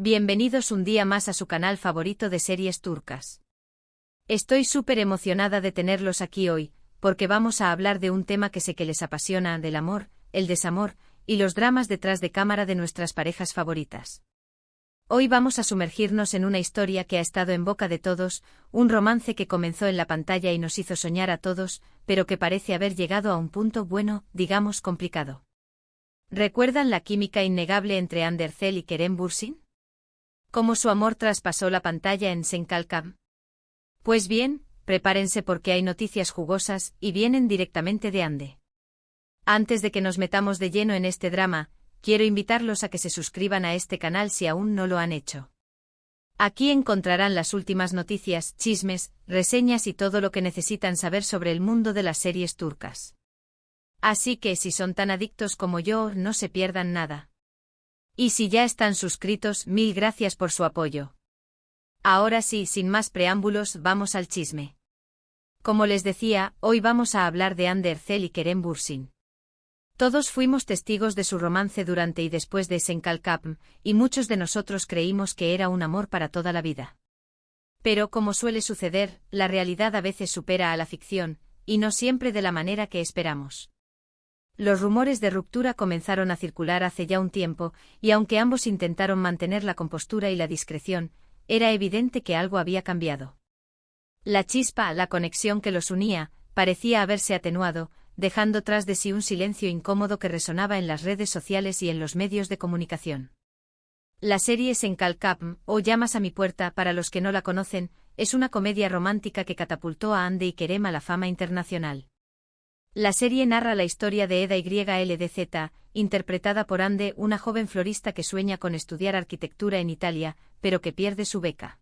Bienvenidos un día más a su canal favorito de series turcas. Estoy súper emocionada de tenerlos aquí hoy, porque vamos a hablar de un tema que sé que les apasiona, del amor, el desamor, y los dramas detrás de cámara de nuestras parejas favoritas. Hoy vamos a sumergirnos en una historia que ha estado en boca de todos, un romance que comenzó en la pantalla y nos hizo soñar a todos, pero que parece haber llegado a un punto bueno, digamos complicado. ¿Recuerdan la química innegable entre Hande Erçel y Kerem Bürsin? ¿Cómo su amor traspasó la pantalla en Sen Kalkam? Pues bien, prepárense porque hay noticias jugosas y vienen directamente de Hande. Antes de que nos metamos de lleno en este drama, quiero invitarlos a que se suscriban a este canal si aún no lo han hecho. Aquí encontrarán las últimas noticias, chismes, reseñas y todo lo que necesitan saber sobre el mundo de las series turcas. Así que si son tan adictos como yo, no se pierdan nada. Y si ya están suscritos, mil gracias por su apoyo. Ahora sí, sin más preámbulos, vamos al chisme. Como les decía, hoy vamos a hablar de Hande Erçel y Kerem Bürsin. Todos fuimos testigos de su romance durante y después de Sen Kalkam, y muchos de nosotros creímos que era un amor para toda la vida. Pero como suele suceder, la realidad a veces supera a la ficción, y no siempre de la manera que esperamos. Los rumores de ruptura comenzaron a circular hace ya un tiempo, y aunque ambos intentaron mantener la compostura y la discreción, era evidente que algo había cambiado. La chispa, la conexión que los unía, parecía haberse atenuado, dejando tras de sí un silencio incómodo que resonaba en las redes sociales y en los medios de comunicación. La serie Sen Kalkam, o Llamas a mi puerta para los que no la conocen, es una comedia romántica que catapultó a Hande y Kerem a la fama internacional. La serie narra la historia de Eda YLDZ, interpretada por Hande, una joven florista que sueña con estudiar arquitectura en Italia, pero que pierde su beca.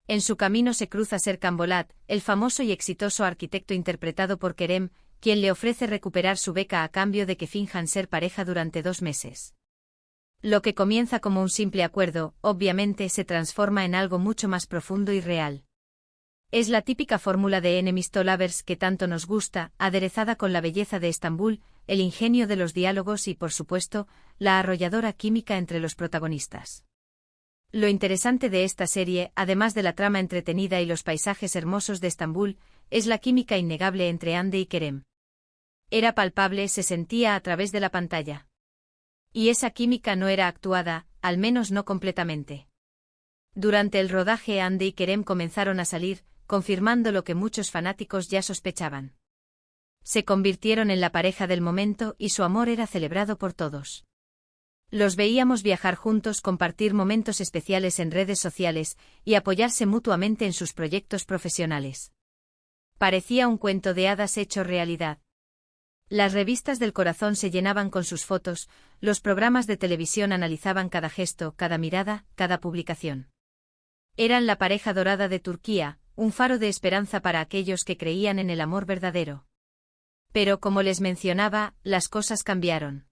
En su camino se cruza Serkan Bolat, el famoso y exitoso arquitecto interpretado por Kerem, quien le ofrece recuperar su beca a cambio de que finjan ser pareja durante 2 meses. Lo que comienza como un simple acuerdo, obviamente se transforma en algo mucho más profundo y real. Es la típica fórmula de Enemies to Lovers que tanto nos gusta, aderezada con la belleza de Estambul, el ingenio de los diálogos y, por supuesto, la arrolladora química entre los protagonistas. Lo interesante de esta serie, además de la trama entretenida y los paisajes hermosos de Estambul, es la química innegable entre Hande y Kerem. Era palpable, se sentía a través de la pantalla. Y esa química no era actuada, al menos no completamente. Durante el rodaje Hande y Kerem comenzaron a salir, confirmando lo que muchos fanáticos ya sospechaban. Se convirtieron en la pareja del momento y su amor era celebrado por todos. Los veíamos viajar juntos, compartir momentos especiales en redes sociales y apoyarse mutuamente en sus proyectos profesionales. Parecía un cuento de hadas hecho realidad. Las revistas del corazón se llenaban con sus fotos, los programas de televisión analizaban cada gesto, cada mirada, cada publicación. Eran la pareja dorada de Turquía, un faro de esperanza para aquellos que creían en el amor verdadero. Pero como les mencionaba, las cosas cambiaron.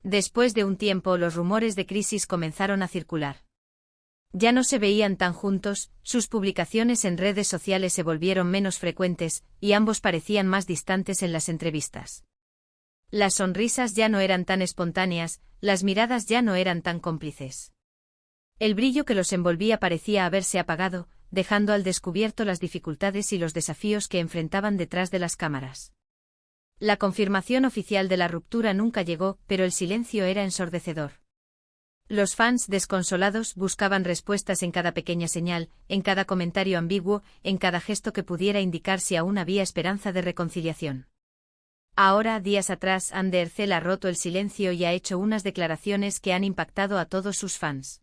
Después de un tiempo los rumores de crisis comenzaron a circular. Ya no se veían tan juntos, sus publicaciones en redes sociales se volvieron menos frecuentes, y ambos parecían más distantes en las entrevistas. Las sonrisas ya no eran tan espontáneas, las miradas ya no eran tan cómplices. El brillo que los envolvía parecía haberse apagado, dejando al descubierto las dificultades y los desafíos que enfrentaban detrás de las cámaras. La confirmación oficial de la ruptura nunca llegó, pero el silencio era ensordecedor. Los fans desconsolados buscaban respuestas en cada pequeña señal, en cada comentario ambiguo, en cada gesto que pudiera indicar si aún había esperanza de reconciliación. Ahora, días atrás, Hande Erçel ha roto el silencio y ha hecho unas declaraciones que han impactado a todos sus fans.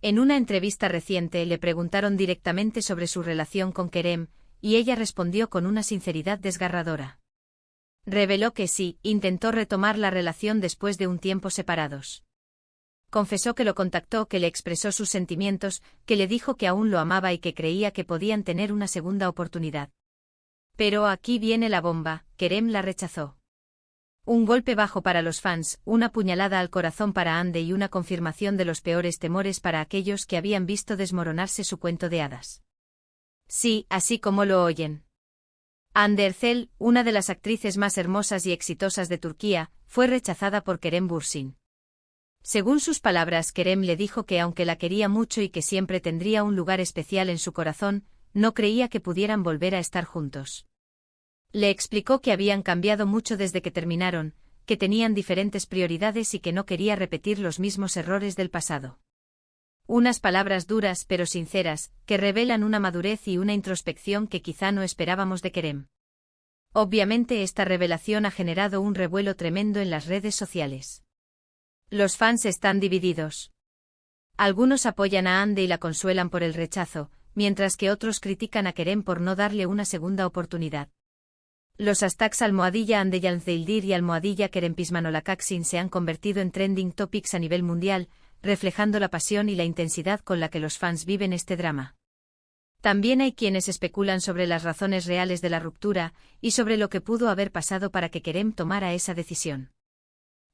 En una entrevista reciente le preguntaron directamente sobre su relación con Kerem, y ella respondió con una sinceridad desgarradora. Reveló que sí, intentó retomar la relación después de un tiempo separados. Confesó que lo contactó, que le expresó sus sentimientos, que le dijo que aún lo amaba y que creía que podían tener una segunda oportunidad. Pero aquí viene la bomba, Kerem la rechazó. Un golpe bajo para los fans, una puñalada al corazón para Hande y una confirmación de los peores temores para aquellos que habían visto desmoronarse su cuento de hadas. Sí, así como lo oyen. Hande Erçel, una de las actrices más hermosas y exitosas de Turquía, fue rechazada por Kerem Bürsin. Según sus palabras, Kerem le dijo que aunque la quería mucho y que siempre tendría un lugar especial en su corazón, no creía que pudieran volver a estar juntos. Le explicó que habían cambiado mucho desde que terminaron, que tenían diferentes prioridades y que no quería repetir los mismos errores del pasado. Unas palabras duras pero sinceras, que revelan una madurez y una introspección que quizá no esperábamos de Kerem. Obviamente esta revelación ha generado un revuelo tremendo en las redes sociales. Los fans están divididos. Algunos apoyan a Ande y la consuelan por el rechazo, mientras que otros critican a Kerem por no darle una segunda oportunidad. Los hashtags @Ande Yalnzeildir y @Kerem Pismanolakaksin se han convertido en trending topics a nivel mundial, reflejando la pasión y la intensidad con la que los fans viven este drama. También hay quienes especulan sobre las razones reales de la ruptura y sobre lo que pudo haber pasado para que Kerem tomara esa decisión.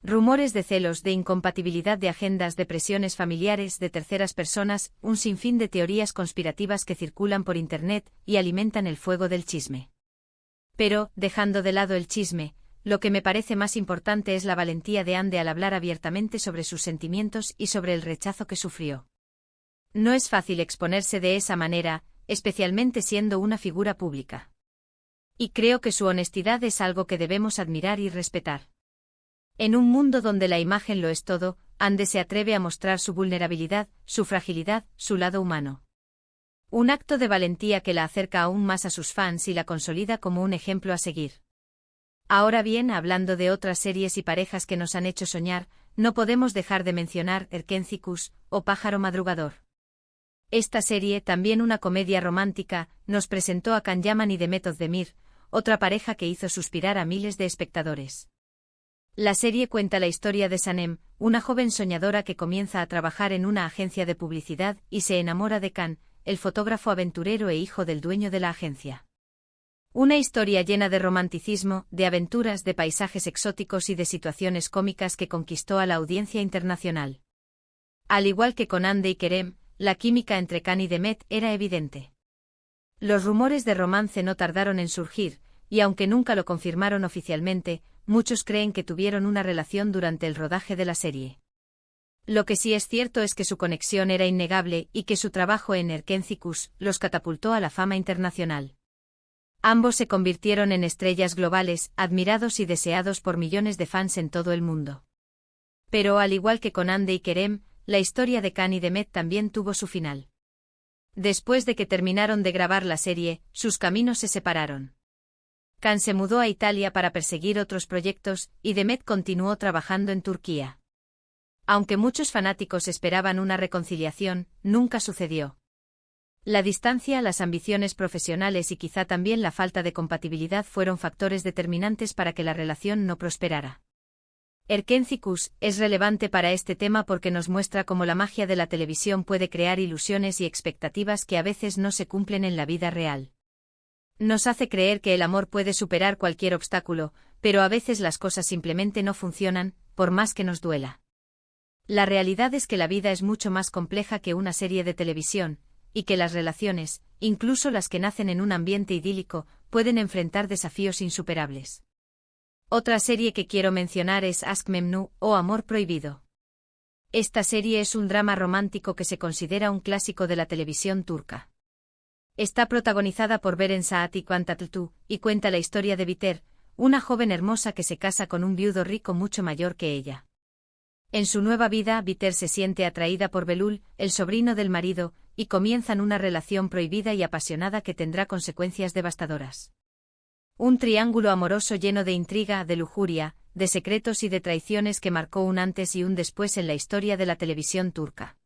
Rumores de celos, de incompatibilidad de agendas, de presiones familiares, de terceras personas, un sinfín de teorías conspirativas que circulan por Internet y alimentan el fuego del chisme. Pero, dejando de lado el chisme, lo que me parece más importante es la valentía de Ande al hablar abiertamente sobre sus sentimientos y sobre el rechazo que sufrió. No es fácil exponerse de esa manera, especialmente siendo una figura pública. Y creo que su honestidad es algo que debemos admirar y respetar. En un mundo donde la imagen lo es todo, Ande se atreve a mostrar su vulnerabilidad, su fragilidad, su lado humano. Un acto de valentía que la acerca aún más a sus fans y la consolida como un ejemplo a seguir. Ahora bien, hablando de otras series y parejas que nos han hecho soñar, no podemos dejar de mencionar Erkenzikούς, o Pájaro Madrugador. Esta serie, también una comedia romántica, nos presentó a Can Yaman y Demet Özdemir, otra pareja que hizo suspirar a miles de espectadores. La serie cuenta la historia de Sanem, una joven soñadora que comienza a trabajar en una agencia de publicidad y se enamora de Can, el fotógrafo aventurero e hijo del dueño de la agencia. Una historia llena de romanticismo, de aventuras, de paisajes exóticos y de situaciones cómicas que conquistó a la audiencia internacional. Al igual que con Ande y Kerem, la química entre Can y Demet era evidente. Los rumores de romance no tardaron en surgir, y aunque nunca lo confirmaron oficialmente, muchos creen que tuvieron una relación durante el rodaje de la serie. Lo que sí es cierto es que su conexión era innegable y que su trabajo en Erkenzikούς los catapultó a la fama internacional. Ambos se convirtieron en estrellas globales, admirados y deseados por millones de fans en todo el mundo. Pero al igual que con Ande y Kerem, la historia de Can y Demet también tuvo su final. Después de que terminaron de grabar la serie, sus caminos se separaron. Can se mudó a Italia para perseguir otros proyectos, y Demet continuó trabajando en Turquía. Aunque muchos fanáticos esperaban una reconciliación, nunca sucedió. La distancia, las ambiciones profesionales y quizá también la falta de compatibilidad fueron factores determinantes para que la relación no prosperara. Erkenzikούς es relevante para este tema porque nos muestra cómo la magia de la televisión puede crear ilusiones y expectativas que a veces no se cumplen en la vida real. Nos hace creer que el amor puede superar cualquier obstáculo, pero a veces las cosas simplemente no funcionan, por más que nos duela. La realidad es que la vida es mucho más compleja que una serie de televisión, y que las relaciones, incluso las que nacen en un ambiente idílico, pueden enfrentar desafíos insuperables. Otra serie que quiero mencionar es Aşk Memnu, o Amor Prohibido. Esta serie es un drama romántico que se considera un clásico de la televisión turca. Está protagonizada por Beren Saat y Can Tatlıtuğ, y cuenta la historia de Biter, una joven hermosa que se casa con un viudo rico mucho mayor que ella. En su nueva vida, Biter se siente atraída por Belul, el sobrino del marido, y comienzan una relación prohibida y apasionada que tendrá consecuencias devastadoras. Un triángulo amoroso lleno de intriga, de lujuria, de secretos y de traiciones que marcó un antes y un después en la historia de la televisión turca.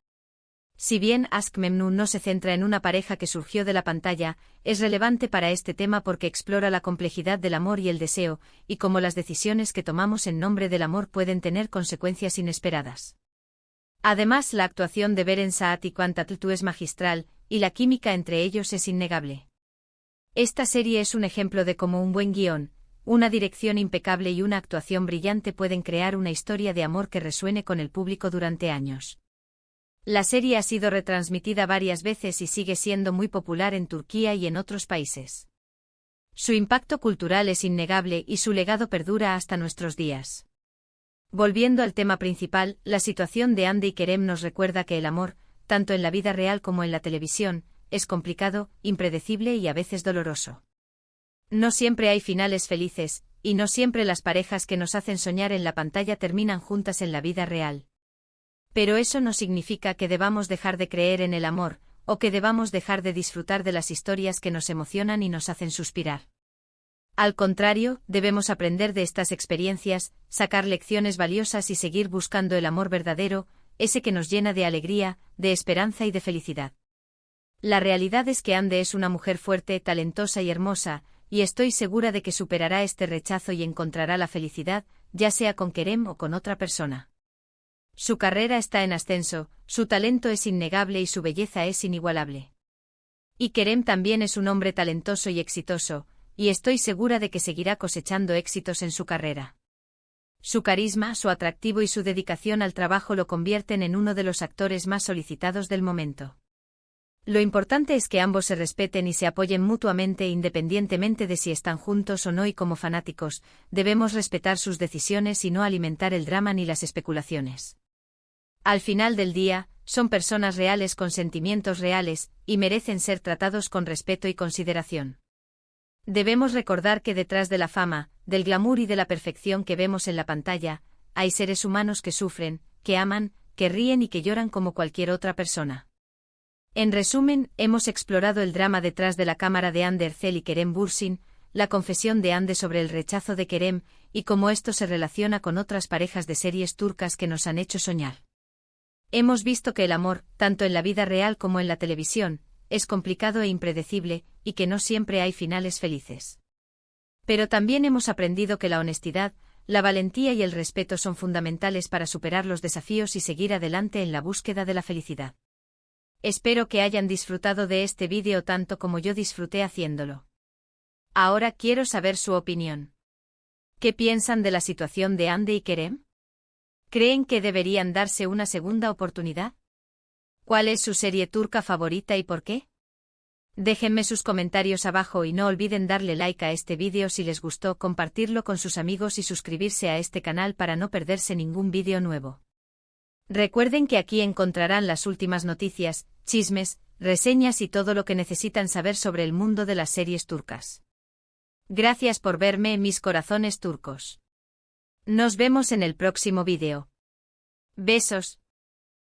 Si bien Aşk Memnu no se centra en una pareja que surgió de la pantalla, es relevante para este tema porque explora la complejidad del amor y el deseo, y cómo las decisiones que tomamos en nombre del amor pueden tener consecuencias inesperadas. Además, la actuación de Beren Saat y Can Tatlıtuğ es magistral, y la química entre ellos es innegable. Esta serie es un ejemplo de cómo un buen guión, una dirección impecable y una actuación brillante pueden crear una historia de amor que resuene con el público durante años. La serie ha sido retransmitida varias veces y sigue siendo muy popular en Turquía y en otros países. Su impacto cultural es innegable y su legado perdura hasta nuestros días. Volviendo al tema principal, la situación de Hande y Kerem nos recuerda que el amor, tanto en la vida real como en la televisión, es complicado, impredecible y a veces doloroso. No siempre hay finales felices, y no siempre las parejas que nos hacen soñar en la pantalla terminan juntas en la vida real. Pero eso no significa que debamos dejar de creer en el amor, o que debamos dejar de disfrutar de las historias que nos emocionan y nos hacen suspirar. Al contrario, debemos aprender de estas experiencias, sacar lecciones valiosas y seguir buscando el amor verdadero, ese que nos llena de alegría, de esperanza y de felicidad. La realidad es que Hande es una mujer fuerte, talentosa y hermosa, y estoy segura de que superará este rechazo y encontrará la felicidad, ya sea con Kerem o con otra persona. Su carrera está en ascenso, su talento es innegable y su belleza es inigualable. Y Kerem también es un hombre talentoso y exitoso, y estoy segura de que seguirá cosechando éxitos en su carrera. Su carisma, su atractivo y su dedicación al trabajo lo convierten en uno de los actores más solicitados del momento. Lo importante es que ambos se respeten y se apoyen mutuamente independientemente de si están juntos o no, y como fanáticos, debemos respetar sus decisiones y no alimentar el drama ni las especulaciones. Al final del día, son personas reales con sentimientos reales, y merecen ser tratados con respeto y consideración. Debemos recordar que detrás de la fama, del glamour y de la perfección que vemos en la pantalla, hay seres humanos que sufren, que aman, que ríen y que lloran como cualquier otra persona. En resumen, hemos explorado el drama detrás de la cámara de Hande Erçel y Kerem Bürsin, la confesión de Hande sobre el rechazo de Kerem, y cómo esto se relaciona con otras parejas de series turcas que nos han hecho soñar. Hemos visto que el amor, tanto en la vida real como en la televisión, es complicado e impredecible, y que no siempre hay finales felices. Pero también hemos aprendido que la honestidad, la valentía y el respeto son fundamentales para superar los desafíos y seguir adelante en la búsqueda de la felicidad. Espero que hayan disfrutado de este vídeo tanto como yo disfruté haciéndolo. Ahora quiero saber su opinión. ¿Qué piensan de la situación de Hande y Kerem? ¿Creen que deberían darse una segunda oportunidad? ¿Cuál es su serie turca favorita y por qué? Déjenme sus comentarios abajo y no olviden darle like a este vídeo si les gustó, compartirlo con sus amigos y suscribirse a este canal para no perderse ningún vídeo nuevo. Recuerden que aquí encontrarán las últimas noticias, chismes, reseñas y todo lo que necesitan saber sobre el mundo de las series turcas. Gracias por verme, mis corazones turcos. Nos vemos en el próximo vídeo. Besos.